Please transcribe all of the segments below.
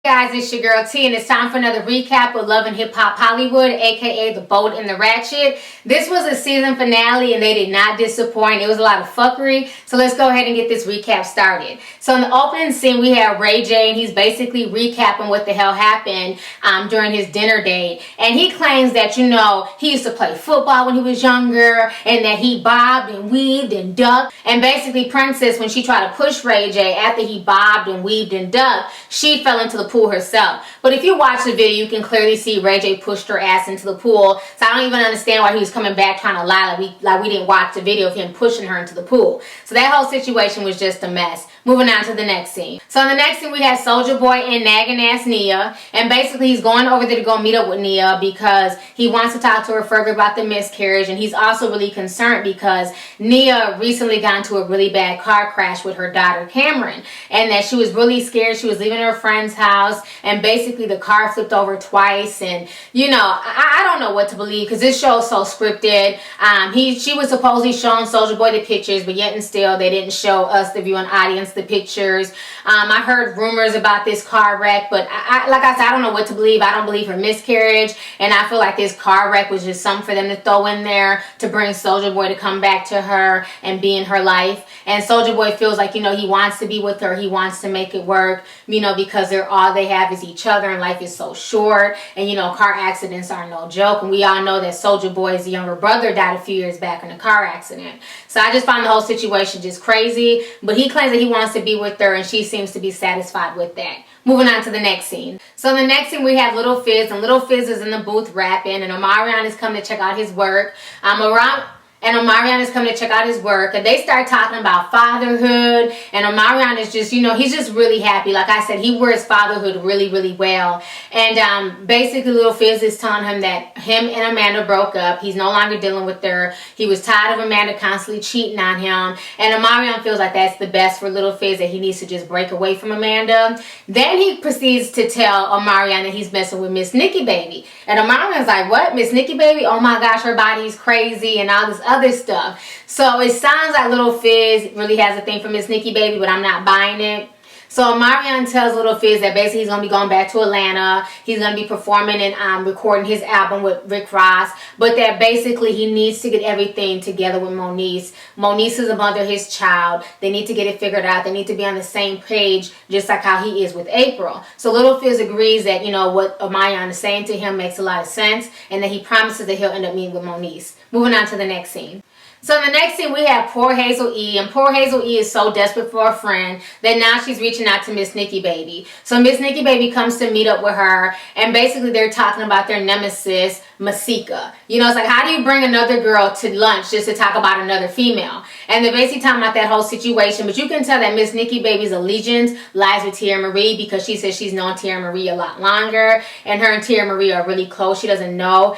Guys, it's your girl T, and it's time for another recap of Love and Hip Hop Hollywood, aka The Bold and the Ratchet. This was a season finale and they did not disappoint. It was a lot of fuckery, so let's go ahead and get this recap started. So in the opening scene, we have Ray J, and he's basically recapping what the hell happened during his dinner date. And he claims that, you know, he used to play football when he was younger, and that he bobbed and weaved and ducked. And basically, Princess, when she tried to push Ray J after he bobbed and weaved and ducked, she fell into the pool herself. But if you watch the video, you can clearly see Ray J pushed her ass into the pool. So I don't even understand why he was coming back trying to lie like we didn't watch the video of him pushing her into the pool. So that whole situation was just a mess. Moving on to the next scene. So in the next scene, we have Soulja Boy and nagging ass Nia. And basically, he's going over there to go meet up with Nia because he wants to talk to her further about the miscarriage. And he's also really concerned because Nia recently got into a really bad car crash with her daughter Cameron. And that she was really scared. She was leaving her friend's house. And basically, the car flipped over twice. And, you know, I don't know what to believe because this show is so scripted. She was supposedly showing Soulja Boy the pictures, but yet and still, they didn't show us, the viewing audience, the pictures. I heard rumors about this car wreck, but like I said, I don't know what to believe. I don't believe her miscarriage, and I feel like this car wreck was just something for them to throw in there to bring Soulja Boy to come back to her and be in her life. And Soulja Boy feels like, you know, he wants to be with her. He wants to make it work, you know, because all they have is each other, and life is so short. And, you know, car accidents are no joke. And we all know that Soulja Boy's younger brother died a few years back in a car accident. So I just find the whole situation just crazy. But he claims that he wants to be with her, and she seems to be satisfied with that. Moving on to the next scene. So in the next scene, we have Little Fizz, and Little Fizz is in the booth rapping, and Omarion is coming to check out his work. Omarion is coming to check out his work, and they start talking about fatherhood, and Omarion is just, you know, he's just really happy. Like I said, he wears fatherhood really, really well. And basically, Little Fizz is telling him that him and Amanda broke up. He's no longer dealing with her. He was tired of Amanda constantly cheating on him, and Omarion feels like that's the best for Little Fizz, that he needs to just break away from Amanda. Then he proceeds to tell Omarion that he's messing with Miss Nikki Baby, and Omarion's like, what, Miss Nikki Baby? Oh my gosh, her body's crazy and all this other stuff. So it sounds like Little Fizz really has a thing for Miss Nikki Baby, but I'm not buying it. So Omarion tells Little Fizz that basically he's going to be going back to Atlanta. He's going to be performing and recording his album with Rick Ross. But that basically he needs to get everything together with Moniece. Moniece is a mother, his child. They need to get it figured out. They need to be on the same page, just like how he is with April. So Little Fizz agrees that, you know, what Omarion is saying to him makes a lot of sense, and that he promises that he'll end up meeting with Moniece. Moving on to the next scene. So in the next scene, we have poor Hazel E. And poor Hazel E is so desperate for a friend that now she's reaching out to Miss Nikki Baby. So Miss Nikki Baby comes to meet up with her, and basically they're talking about their nemesis, Masika. You know, it's like, how do you bring another girl to lunch just to talk about another female? And they're basically talking about that whole situation. But you can tell that Miss Nikki Baby's allegiance lies with Teairra Marie, because she says she's known Teairra Marie a lot longer, and her and Teairra Marie are really close. She doesn't know,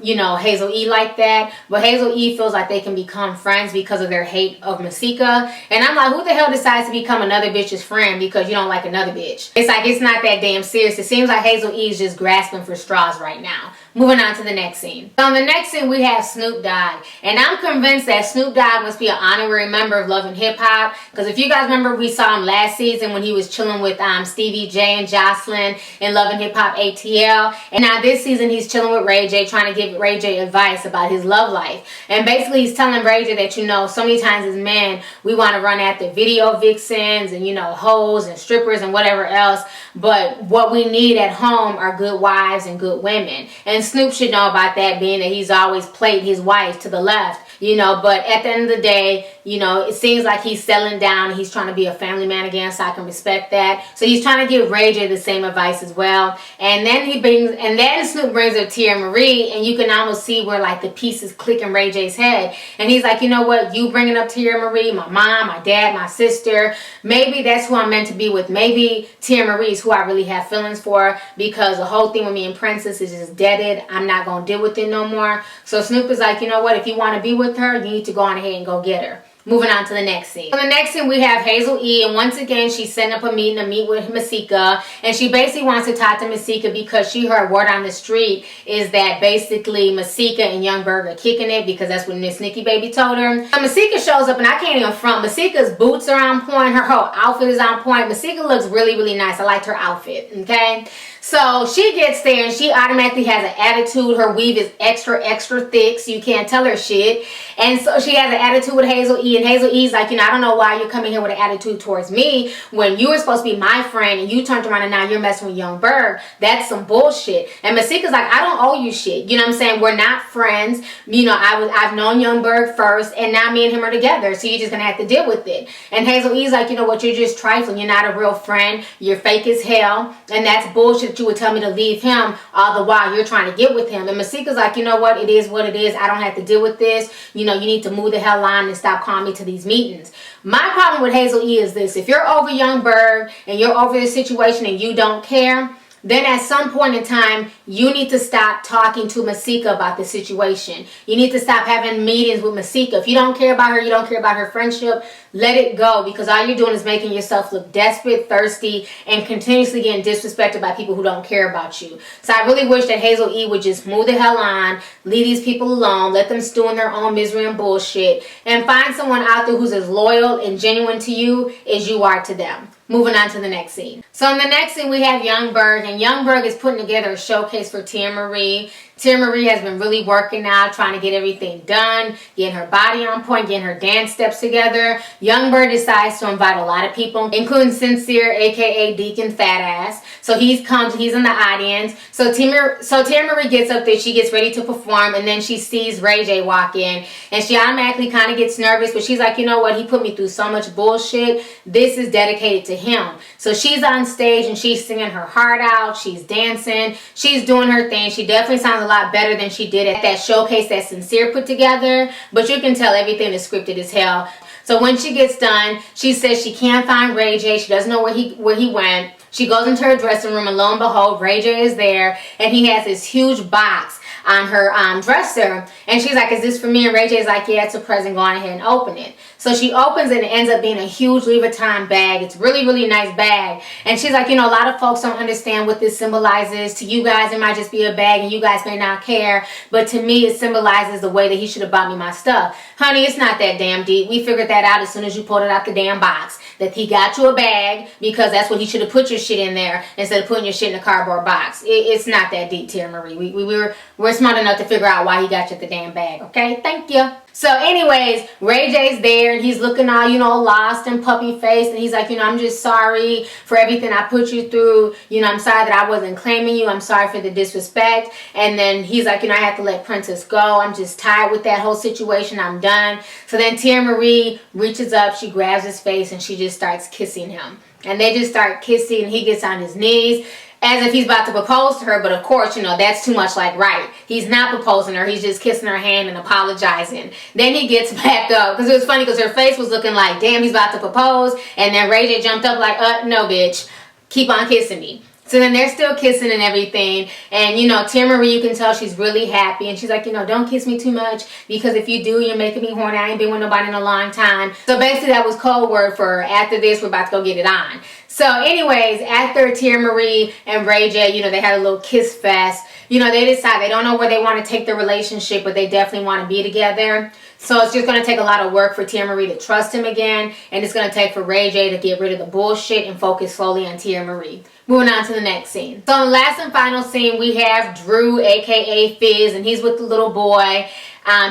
you know, Hazel E like that. But Hazel E feels like they can become friends because of their hate of Masika. And I'm like, who the hell decides to become another bitch's friend because you don't like another bitch? It's like, it's not that damn serious. It seems like Hazel E is just grasping for straws right now. Moving on to the next scene. So in the next scene, we have Snoop Dogg. And I'm convinced that Snoop Dogg must be an honorary member of Love and Hip Hop. Because if you guys remember, we saw him last season when he was chilling with Stevie J and Jocelyn in Love and Hip Hop ATL. And now this season, he's chilling with Ray J, trying to give Ray J advice about his love life. And basically, he's telling Ray J that, you know, so many times as men, we want to run after video vixens and, you know, hoes and strippers and whatever else. But what we need at home are good wives and good women. And Snoop should know about that, being that he's always played his wife to the left, you know. But at the end of the day, you know, it seems like he's settling down. He's trying to be a family man again, so I can respect that. So he's trying to give Ray J the same advice as well. And then Snoop brings up Teairra Marie, and you can almost see where like the pieces click in Ray J's head. And he's like, you know what, you bringing up Teairra Marie, my mom, my dad, my sister, maybe that's who I'm meant to be with. Maybe Teairra Marie is who I really have feelings for, because the whole thing with me and Princess is just deaded. I'm not going to deal with it no more. So Snoop is like, you know what, if you want to be with her, you need to go on ahead and go get her. Moving on to the next scene. So the next scene we have Hazel E, and once again she's setting up a meeting to meet with Masika, and she basically wants to talk to Masika because she heard word on the street is that basically Masika and Young Berg are kicking it because that's what Miss Nikki baby told her. So Masika shows up, and I can't even front. Masika's boots are on point, her whole outfit is on point. Masika looks really, really nice. I liked her outfit, okay? So she gets there and she automatically has an attitude. Her weave is extra, extra thick, so you can't tell her shit. And so she has an attitude with Hazel E. And Hazel E's like, I don't know why you're coming here with an attitude towards me when you were supposed to be my friend and you turned around and now you're messing with Young Berg. That's some bullshit. And Masika's like, I don't owe you shit. You know what I'm saying? We're not friends. I've known Young Berg first, and now me and him are together. So you're just gonna have to deal with it. And Hazel E's like, you know what? You're just trifling. You're not a real friend. You're fake as hell, and that's bullshit. You would tell me to leave him all the while you're trying to get with him. And Masika's like, you know what? It is what it is. I don't have to deal with this. You need to move the hell on and stop calling me to these meetings. My problem with Hazel E is this: if you're over Young Berg and you're over the situation and you don't care, then at some point in time, you need to stop talking to Masika about the situation. You need to stop having meetings with Masika. If you don't care about her, you don't care about her friendship, let it go, because all you're doing is making yourself look desperate, thirsty, and continuously getting disrespected by people who don't care about you. So I really wish that Hazel E would just move the hell on, leave these people alone, let them stew in their own misery and bullshit, and find someone out there who's as loyal and genuine to you as you are to them. Moving on to the next scene. So in the next scene, we have Young Berg, and Young Berg is putting together a showcase for Teairra Marie. Teairra Marie has been really working out, trying to get everything done, getting her body on point, getting her dance steps together. Young Berg decides to invite a lot of people, including Sincere, aka Deacon Fat Ass. So he's in the audience. So Teairra Marie gets up there, she gets ready to perform, and then she sees Ray J walk in, and she automatically kind of gets nervous, but she's like, you know what? He put me through so much bullshit. This is dedicated to him. So she's on stage and she's singing her heart out. She's dancing. She's doing her thing. She definitely sounds a lot better than she did at that showcase that Sincere put together, but you can tell everything is scripted as hell. So when she gets done, she says she can't find Ray J. She doesn't know where he went. She goes into her dressing room, and lo and behold, Ray J is there, and he has this huge box on her dresser, and she's like, is this for me? And Ray J's like, yeah, it's a present, go on ahead and open it. So she opens it, and it ends up being a huge Louis Vuitton bag. It's really, really nice bag. And she's like, a lot of folks don't understand what this symbolizes. To you guys, it might just be a bag, and you guys may not care, but to me, it symbolizes the way that he should have bought me my stuff. Honey, it's not that damn deep. We figured that out as soon as you pulled it out the damn box, that he got you a bag because that's what he should have put your shit in there instead of putting your shit in a cardboard box. It's not that deep, Teairra Marie. We're smart enough to figure out why he got you the damn bag, okay? Thank you. So anyways, Ray J's there, and he's looking all, lost and puppy faced, and he's like, I'm just sorry for everything I put you through. I'm sorry that I wasn't claiming you. I'm sorry for the disrespect. And then he's like, I have to let Princess go. I'm just tired with that whole situation. I'm done. So then Teairra Marie reaches up, she grabs his face, and she just starts kissing him. And they just start kissing, and he gets on his knees as if he's about to propose to her, but of course, that's too much like right. He's not proposing her, he's just kissing her hand and apologizing. Then he gets back up, because it was funny because her face was looking like, damn, he's about to propose, and then Ray J jumped up like, no bitch, keep on kissing me. So then they're still kissing and everything, and Teairra Marie, you can tell she's really happy, and she's like, don't kiss me too much, because if you do, you're making me horny. I ain't been with nobody in a long time. So basically that was code word for after this, we're about to go get it on. So anyways, after Teairra Marie and Ray J, they had a little kiss fest. They decide they don't know where they want to take the relationship, but they definitely want to be together. So it's just going to take a lot of work for Teairra Marie to trust him again, and it's going to take for Ray J to get rid of the bullshit and focus slowly on Teairra Marie. Moving on to the next scene. So in the last and final scene, we have Drew, aka Fizz, and he's with the little boy.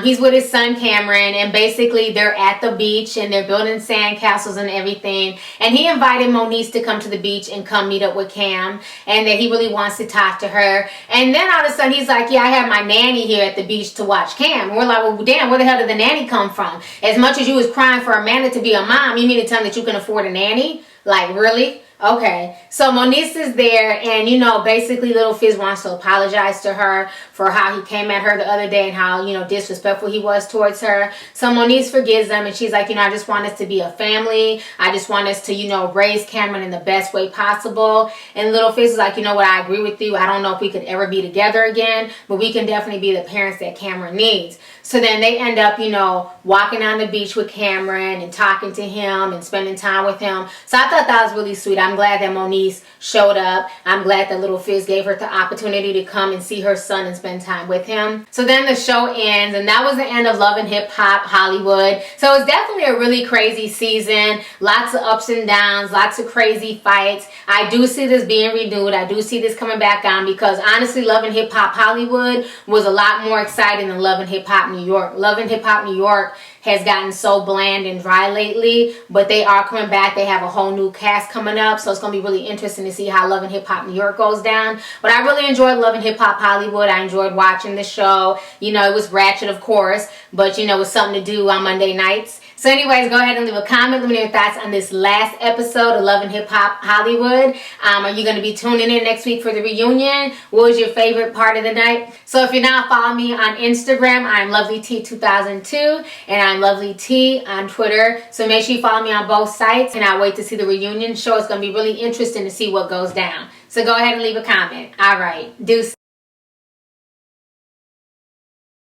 He's with his son Cameron, and basically they're at the beach and they're building sand castles and everything, and he invited Moniece to come to the beach and come meet up with Cam, and that he really wants to talk to her. And then all of a sudden he's like, yeah, I have my nanny here at the beach to watch Cam. And we're like, well damn, where the hell did the nanny come from? As much as you was crying for Amanda to be a mom, you mean to tell me that you can afford a nanny? Like, really? Okay, so Moniece is there, and you know, basically Little Fizz wants to apologize to her for how he came at her the other day and how, you know, disrespectful he was towards her. So Moniece forgives them, and she's like, you know, I just want us to be a family. I just want us to, you know, raise Cameron in the best way possible. And Little Fizz is like, you know what, I agree with you. I don't know if we could ever be together again, but we can definitely be the parents that Cameron needs. So then they end up, you know, walking on the beach with Cameron and talking to him and spending time with him. So I thought that was really sweet. I'm glad that Moniece showed up. I'm glad that Little Fizz gave her the opportunity to come and see her son and spend time with him. So then the show ends, and that was the end of Love and Hip Hop Hollywood. So it's definitely a really crazy season. Lots of ups and downs, lots of crazy fights. I do see this being renewed. I do see this coming back on because honestly, Love and Hip Hop Hollywood was a lot more exciting than Love and Hip Hop New York. Love and Hip Hop New York has gotten so bland and dry lately, but they are coming back. They have a whole new cast coming up, so it's going to be really interesting to see how Love and Hip Hop New York goes down. But I really enjoyed Love and Hip Hop Hollywood. I enjoyed watching the show. You know, it was ratchet, of course, but you know, it was something to do on Monday nights. So anyways, go ahead and leave a comment. Let me know your thoughts on this last episode of Love and Hip Hop Hollywood. Are you going to be tuning in next week for the reunion? What was your favorite part of the night? So if you're not following me on Instagram, I'm LovelyT2002 and I'm LovelyT on Twitter. So make sure you follow me on both sites, and I wait to see the reunion show. It's going to be really interesting to see what goes down. So go ahead and leave a comment. All right. Deuce.